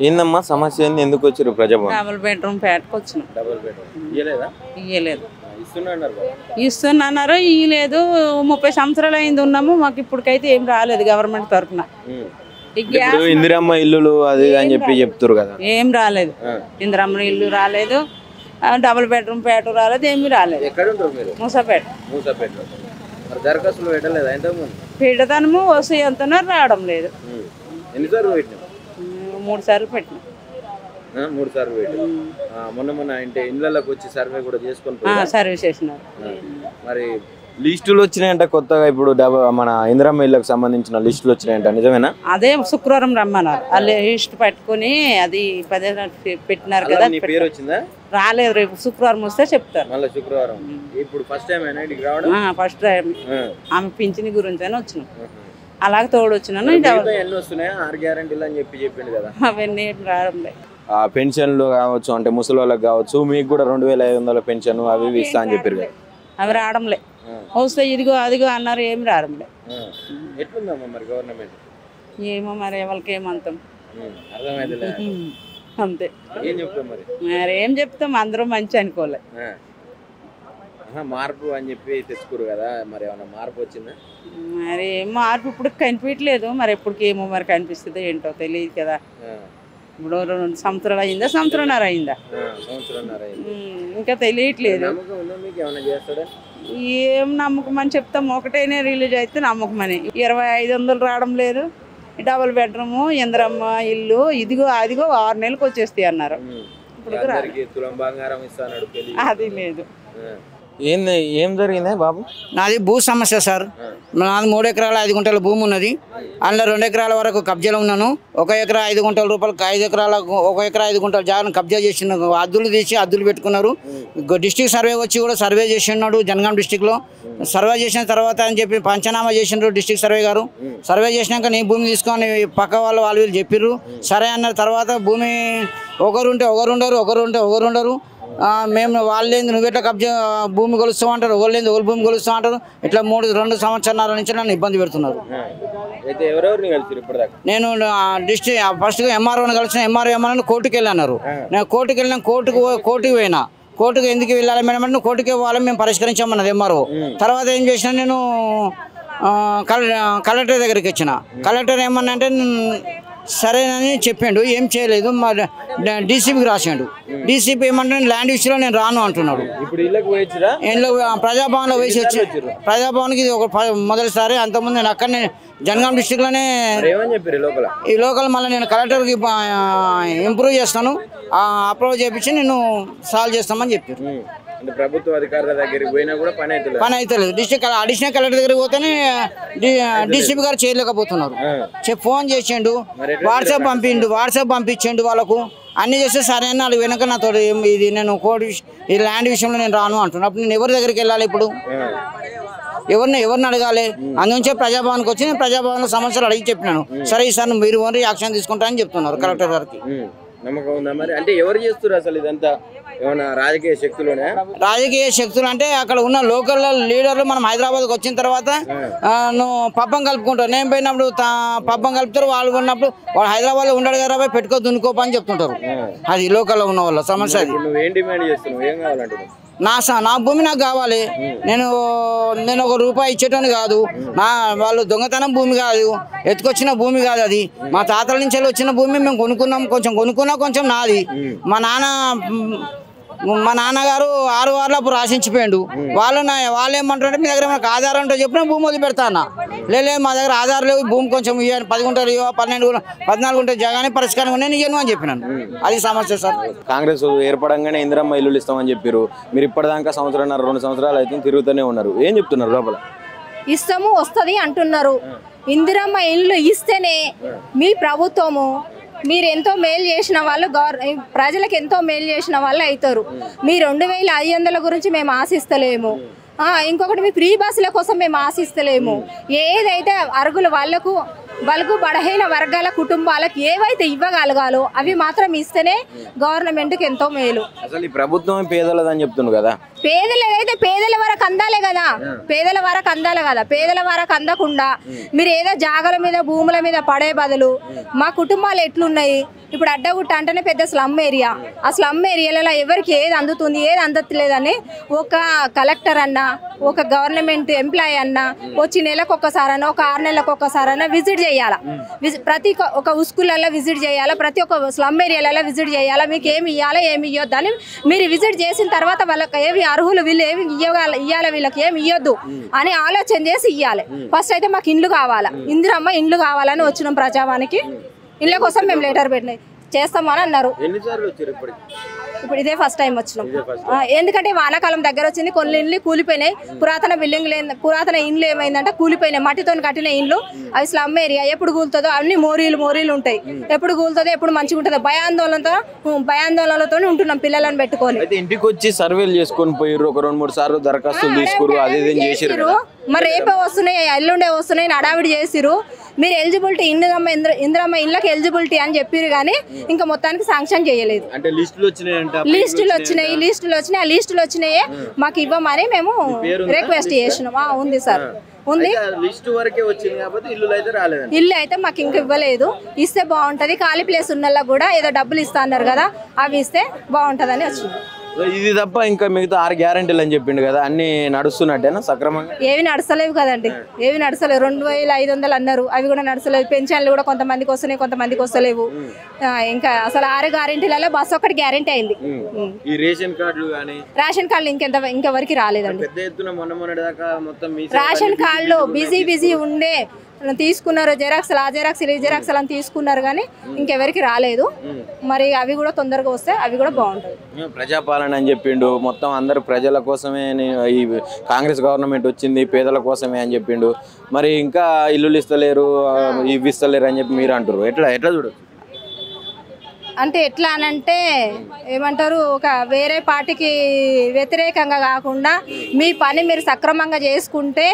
ఏందమ్మా సమస్య ఏంది? ఎందుకు వచ్చారు ప్రజాభవన్? డబుల్ బెడ్రూమ్ పేటకు వచ్చినాం. డబుల్ బెడ్రూమ్ ఇయ్యలేదా? ఇయ్యలేదు. ఇస్తున్నారు. ఇయ్యలేదు. 30 సంవత్సరాలు అయింది ఉన్నాము. మాకు ఇప్పటికైతే ఏం రాలేదు గవర్నమెంట్ తరఫున. ఇందిరమ్మ ఇల్లులు అది అని చెప్పి చెప్తారు కదా. ఏం రాలేదు. ఇందిరమ్మ ఇల్లు రాలేదు, డబుల్ బెడ్రూమ్ పేట రాలేదు, ఏమీ రాలేదు. ఎక్కడ ఉంటారు మీరు? మూసాపేట. దరఖాస్తులు పెట్టలేదా ఇంతకుముందు? పెడతాను వస్తే ఎంతనో రావడం లేదు. ఎన్నిసార్లు పెట్టినా? 3 సార్లు పెట్టినా. 3 సార్లు పెట్టినా. మొన్న అంటే ఇళ్ళకి వచ్చి సర్వే కూడా చేసుకొని సర్వీస్ చేసినారు. మరి లిస్టులు వచ్చినాయంట కొత్తగా. ఇప్పుడు మన ఇందిరమ్మ ఇళ్ళకి సంబంధించిన లిస్టులు వచ్చినాయంట, నిజమేనా? అదే శుక్రవారం రమ్మన్నారు. వాళ్ళు లిస్ట్ పట్టుకుని అది 10 పెట్టినారు కదా. పేరు వచ్చిందా? రాలేదు. రేపు శుక్రవారం వస్తే చెప్తారు. మళ్ళీ శుక్రవారం. ఇప్పుడు ఫస్ట్ టైం రావడం? First time. ఆమె పింఛని గురించి అని వచ్చినాం. అలాగే తోడు వచ్చినాను. ఎన్ని వస్తున్నాయా 6 గ్యారెంటీలు అని చెప్పిండు కదా. అవన్నీ రావడం లేదు. పెన్షన్లు కావచ్చు, అంటే ముసలి వాళ్ళకి కావచ్చు, మీకు కూడా 2500 పెన్షన్ అవి ఇస్తా అని చెప్పారు కదా. అవి రావడంలే. వస్తే ఇదిగో అదిగో అన్నారు, ఏమి రావడంలే. ఎట్లుందమ్మా మరి గవర్నమెంట్? ఏమో మరి ఎవరికి ఏమంతాం అర్థమైతే అంతే. ఏం చెప్తాం మరి? మరి ఏం చెప్తాం, అందరూ మంచి అనుకోలే. మార్పు అని చెప్పి తెచ్చుకోరు కదా, మరి ఏమన్నా మార్పు వచ్చిందా? మరి ఏం మార్పు ఇప్పుడు కనిపించలేదు. మరి ఎప్పటికి ఏమో మరి కనిపిస్తుందో ఏంటో తెలియదు కదా. ఇప్పుడు 2 సంవత్సరాలు అయిందా, సంవత్సరంన్నర అయిందా? ఇంకా తెలియట్లేదు. ఏం నమ్మకం అని చెప్తాం. ఒకటైనా రిలీజ్ అయితే నమ్మకమని. 2500 రావడం లేదు. డబుల్ బెడ్రూమ్ ఇందిరమ్మ ఇల్లు ఇదిగో అదిగో 6 నెలలకు వచ్చేస్తాయి అన్నారు. ఇప్పుడు అది లేదు. ఏం జరిగిందే బాబు? నాది భూ సమస్య సార్. నాది 3 ఎకరాల 5 గుంటల భూమి ఉన్నది. అందులో 2 ఎకరాల వరకు కబ్జాలో ఉన్నాను. 1 ఎకరా 5 గుంటల రూపాయలకు 5 ఎకరాల 1 ఎకరా 5 గుంటల జాగాను కబ్జా చేసిన అద్దులు తీసి అద్దులు పెట్టుకున్నారు. డిస్టిక్ సర్వే వచ్చి కూడా సర్వే చేసినాడు. జనగాం డిస్టిక్లో సర్వే చేసిన తర్వాత అని చెప్పి పంచనామా చేసినారు డిస్టిక్ సర్వే గారు. సర్వే చేసినాక నీ భూమి తీసుకొని పక్క వాళ్ళు వీళ్ళు చెప్పిర్రు. సరే అన్న తర్వాత భూమి ఒకరుంటే ఒకరుండరు. మేము వాళ్ళేంది నువ్వెట్లా కబ్జా భూమి కొలుస్తావు అంటారు, ఒకళ్ళేంది ఒకరు భూమి కొలుస్తావు అంటారు. ఇట్లా 2 సంవత్సరాల నుంచి నన్ను ఇబ్బంది పెడుతున్నారు. నేను డిస్ట్రిక్ట్ ఫస్ట్గా ఎంఆర్ఓని కలిసిన. ఎంఆర్ఓ కోర్టుకు వెళ్ళన్నారు. నేను కోర్టుకు వెళ్ళిన కోర్టుకు పోయినా. కోర్టుకు ఎందుకు వెళ్ళాలి మేడం అంటే కోర్టుకి వాళ్ళని మేము పరిష్కరించామన్నది ఎంఆర్ఓ. తర్వాత ఏం చేసినా నేను కలెక్టర్ దగ్గరికి వచ్చిన. కలెక్టర్ ఏమన్నా అంటే సరేనని చెప్పిండు, ఏం చేయలేదు. మరి డీసీపీకి రాసాడు. డీసీపీ ఏమంటే ల్యాండ్ విషయంలో నేను రాను అంటున్నాడు. ఇంట్లో ప్రజాభవన్లో వేసి వచ్చి ప్రజాభవన్కి ఇది ఒక మొదటిసారి. అంతకుముందు నేను అక్కడనే జనగాం డిస్టిక్లోనే ఈ లోకల్ మళ్ళీ నేను కలెక్టర్కి ఇంప్రూవ్ చేస్తాను, అప్రూవ్ చేయించి నేను సాల్వ్ చేస్తామని చెప్పారు. ప్రభుత్వ అధికారుల దగ్గరికి పోయినా కూడా పని అయితే లేదు. అడిషనల్ కలెక్టర్ దగ్గరికి పోతేనే డీసీపీ గారు చేయలేకపోతున్నారు. ఫోన్ చేసిండు, వాట్సాప్ పంపించిండు వాళ్ళకు. అన్ని చేస్తే సరే అని వాళ్ళు వెనక నాతో ఇది నేను ఈ ల్యాండ్ విషయంలో నేను రాను అంటున్నాను. అప్పుడు నేను ఎవరి దగ్గరికి వెళ్ళాలి? ఇప్పుడు ఎవరిని అడగాలి? అందుకే ప్రజాభవన్కి వచ్చి నేను ప్రజాభవన్లో సమస్యలు అడిగి చెప్పినాను. సరే ఈసారి మీరు ఓన్లీ యాక్షన్ తీసుకుంటా అని చెప్తున్నారు కలెక్టర్ గారికి. నమ్మకం ఉందా మరి? అంటే ఎవరు చేస్తారు అసలు ఇదంతా? ఏమన్నా రాజకీయ శక్తులునే? రాజకీయ శక్తులు అంటే అక్కడ ఉన్న లోకల్ లీడర్లు. మనం హైదరాబాద్కి వచ్చిన తర్వాత నువ్వు పబ్బం కలుపుకుంటావు. నేను పోయినప్పుడు పబ్బం కలుపుతారు. వాళ్ళు ఉన్నప్పుడు వాళ్ళు హైదరాబాద్లో ఉండడు కదా, పెట్టుకో దున్నుకోప అని చెప్తుంటారు. అది లోకల్లో ఉన్న వాళ్ళ సమస్య. అది నా భూమి నాకు కావాలి. నేను 1 రూపాయి ఇచ్చేటోని కాదు. వాళ్ళు దొంగతనం భూమి కాదు, ఎత్తుకొచ్చిన భూమి కాదు. అది మా తాతల నుంచి వచ్చిన భూమి. మేము కొనుక్కున్నాం, కొంచెం నాది. మా నాన్నగారు 6 వారాలు అప్పుడు రాసించిపోయాడు. వాళ్ళు ఏమంటారంటే మీ దగ్గర మనకు ఆధారం ఉంటే చెప్పిన భూమి వదిలి పెడతాను. లేదు మా దగ్గర ఆధారం లేవు, భూమి కొంచెం 10 గుంటలు 14 గుంటలు జగానే పరిష్కారం నేను ఇయ్యను అని చెప్పినాను. అది సమస్య సార్. కాంగ్రెస్ ఏర్పడంగానే ఇందిరమ్మ ఇల్లులు ఇస్తామని చెప్పారు. మీరు ఇప్పటిదాకా 2 సంవత్సరాలు అయితే తిరుగుతూనే ఉన్నారు. ఏం చెప్తున్నారు లోపల? ఇస్తాము వస్తుంది అంటున్నారు. ఇందిరమ్మ ఇల్లు ఇస్తేనే మీ ప్రభుత్వము మీరు ఎంతో మేలు చేసిన వాళ్ళు, ప్రజలకు ఎంతో మేలు చేసిన వాళ్ళు అవుతారు. మీ 2500 గురించి మేము ఆశిస్తలేము. ఇంకొకటి మీ ఫ్రీ బస్సుల కోసం మేము ఆశిస్తలేము. ఏదైతే అరుగులు వాళ్లకు బలుగు బలహీన వర్గాల కుటుంబాలకు ఏవైతే ఇవ్వగలగాలో అవి మాత్రం ఇస్తేనే గవర్నమెంట్కి ఎంతో మేలు. అసలు ఈ ప్రభుత్వం పేదలదని చెప్తున్నావు కదా, పేదలైతే పేదల వరకు అందాలే కదా, పేదల వరకు అందాలి కదా. పేదల వరకు అందకుండా మీరు ఏదో జాగల మీద భూముల మీద పడే బదులు మా కుటుంబాలు ఎట్లున్నాయి, ఇప్పుడు అడ్డగుట్ట అంటేనే పెద్ద స్లమ్ ఏరియా, ఆ స్లమ్ ఏరియాలలో ఎవరికి ఏది అందుతుంది ఏది అందట్లేదని ఒక కలెక్టర్ అన్నా ఒక గవర్నమెంట్ ఎంప్లాయీ అన్నా వచ్చి నెలకు ఒక్కసారన్నా ఒక 6 నెలలకు ఒక్కసారన్నా విజిట్ చేయాలా, ప్రతి ఒక స్కూళ్ళల్లో విజిట్ చేయాలా, ప్రతి ఒక్క స్లమ్ ఏరియాలలో విజిట్ చేయాలా. మీకు ఏమి ఇవ్వాలో ఏమి ఇవ్వద్దు అని మీరు విజిట్ చేసిన తర్వాత వాళ్ళకి ఏమి అర్హులు, వీళ్ళు ఏమి ఇవ్వాలి, వీళ్ళకి ఏమి ఇవ్వద్దు అని ఆలోచన చేసి ఇవ్వాలి. ఫస్ట్ అయితే మాకు ఇండ్లు కావాలా, ఇందిరమ్మ ఇండ్లు కావాలని వచ్చినాం ప్రజావానికి. ఇళ్ళ కోసం మేము లెటర్ పెట్టినాయి చేస్తామని అన్నారు. ఇప్పుడు ఇదే ఫస్ట్ టైం వచ్చినాం. ఎందుకంటే వానాకాలం దగ్గర వచ్చింది, కొన్ని ఇండ్లు కూలిపోయినాయి. పురాతన ఇండ్లు ఏమైందంటే కూలిపోయినాయి, మట్టితో కట్టిన ఇండ్లు. అవి స్లమ్ ఏరియా, ఎప్పుడు కూలుతుందో అన్ని మోరీలు ఉంటాయి, ఎప్పుడు కూలుతుందో ఎప్పుడు మంచిగా ఉంటుందో భయాందోళనలతో ఉంటున్నాం పిల్లలను పెట్టుకొని. ఇంటికి వచ్చి సర్వేలు చేసుకొని పోయారు, ఒక 2-3 సార్లు దరఖాస్తులు తీసుకురు, అదే చేసిరు. మరి రేపే వస్తున్నాయి ఎల్లుండే వస్తున్నాయి హడావిడి చేసిరు. మీరు ఎలిజిబిలిటీ ఇందిరమ్మ ఇళ్ళకి ఎలిజిబిలిటీ అని చెప్పారు కానీ ఇంకా మొత్తానికి శాంక్షన్ చేయలేదు. అంటే లిస్టులు వచ్చినాయి ఆ లిస్టులు వచ్చినాయే మాకు ఇవ్వమని మేము రిక్వెస్ట్ చేసినాం. ఉంది సార్, ఉంది. ఇల్లు అయితే మాకు ఇంకా ఇవ్వలేదు, ఇస్తే బాగుంటది. ఖాళీ ప్లేస్ ఉన్న కూడా ఏదో డబ్బులు ఇస్తా అన్నారు కదా, అవి ఇస్తే బాగుంటదని వచ్చినాం. ఇది తప్ప ఇంకా మిగతా 6 గ్యారెంటీలు అని చెప్పిండు కదా, అన్ని నడుస్తున్నట్టేనా సక్రమంగా? ఏవి నడుస్తలేవు కదండి, ఏవి నడుస్తలేవు. 2500 అన్నారు, అవి కూడా నడుస్తలేవు. పెన్షన్లు కూడా కొంతమందికి వస్తున్నాయి, కొంతమందికి వస్తలేవు. ఇంకా అసలు 6 గ్యారెంటీలలో బస్ ఒకటి గ్యారెంటీ అయింది. ఈ రేషన్ కార్డులు ఇంకెవరికి రాలేదండి. పెద్ద ఎత్తున మొన్న దాకా మొత్తం రేషన్ కార్డులు బిజీ ఉండే తీసుకున్నారు, జిరాక్స్లు ఆ జిరాక్స్లు ఈ జిరాక్స్లు అని తీసుకున్నారు కానీ ఇంకెవరికి రాలేదు. మరి అవి కూడా తొందరగా వస్తే అవి కూడా బాగుంటాయి. ప్రజాపాలన అని చెప్పిండు, మొత్తం అందరు ప్రజల కోసమే ఈ కాంగ్రెస్ గవర్నమెంట్ వచ్చింది, పేదల కోసమే అని చెప్పిండు. మరి ఇంకా ఇల్లులు ఇస్తలేరు, ఇవి ఇస్తలేరు అని చెప్పి మీరు అంటారు. ఎట్లా చూడచ్చు అంటే ఎట్లా అనంటే ఏమంటారు, ఒక వేరే పార్టీకి వ్యతిరేకంగా కాకుండా మీ పని మీరు సక్రమంగా చేసుకుంటే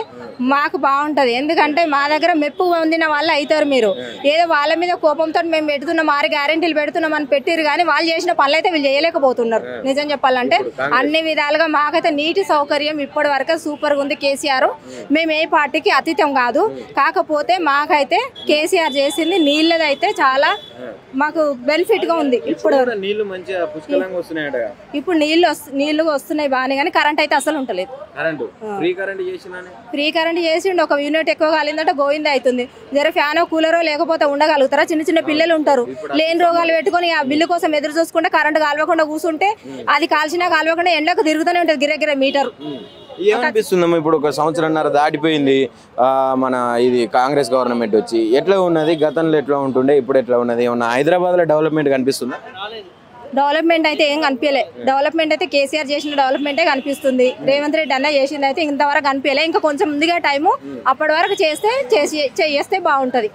మాకు బాగుంటుంది. ఎందుకంటే మా దగ్గర మెప్పు పొందిన వాళ్ళు అవుతారు. మీరు ఏదో వాళ్ళ మీద కోపంతో మేము పెడుతున్నాం 6 గ్యారెంటీలు పెడుతున్నాం అని పెట్టిరు కానీ వాళ్ళు చేసిన పనులు అయితే వీళ్ళు చేయలేకపోతున్నారు. నిజం చెప్పాలంటే అన్ని విధాలుగా మాకైతే నీటి సౌకర్యం ఇప్పటి వరకు సూపర్గా ఉంది కేసీఆర్. మేము ఏ పార్టీకి అతీతం కాదు, కాకపోతే మాకైతే కేసీఆర్ చేసింది నీళ్ళదైతే చాలా మాకు బెనిఫిట్ ఉంది. ఇప్పుడు నీళ్లు వస్తున్నాయి బాగానే, కానీ కరెంట్ అయితే అసలు ఉంటలేదు. ఫ్రీ కరెంట్ చేసిండు, ఒక యూనిట్ ఎక్కువ కాలిందంటే గోవింద అవుతుంది. జర ఫ్యానో కూలరో లేకపోతే ఉండగలుగుతారా? చిన్న పిల్లలు ఉంటారు, లేని రోగాలు పెట్టుకొని ఆ బిల్లు కోసం ఎదురు చూసుకుంటే కరెంట్ కాలవకుండా కూర్చుంటే అది కాల్చినా కాలవకుండా ఎండకు తిరుగుతూనే ఉంటుంది గిరగిర మీటర్. ఏమనిపిస్తుందమ్మా, ఇప్పుడు 1.5 సంవత్సరంన్నర దాటిపోయింది మన ఇది కాంగ్రెస్ గవర్నమెంట్ వచ్చి, ఎట్లా ఉన్నది? గతంలో ఎట్లా ఉంటుండే, ఇప్పుడు ఎట్లా ఉన్నది? ఏమన్నా హైదరాబాద్లో డెవలప్మెంట్ కనిపిస్తుందా? డెవలప్మెంట్ అయితే ఏం కనిపించలే. డెవలప్మెంట్ అయితే కేసీఆర్ చేసిన డెవలప్మెంటే కనిపిస్తుంది. రేవంత్ రెడ్డి అన్న చేసింది అయితే ఇంతవరకు కనిపించలే. ఇంకా కొంచెం ముందుగా టైము, అప్పటి వరకు చేస్తే బాగుంటది.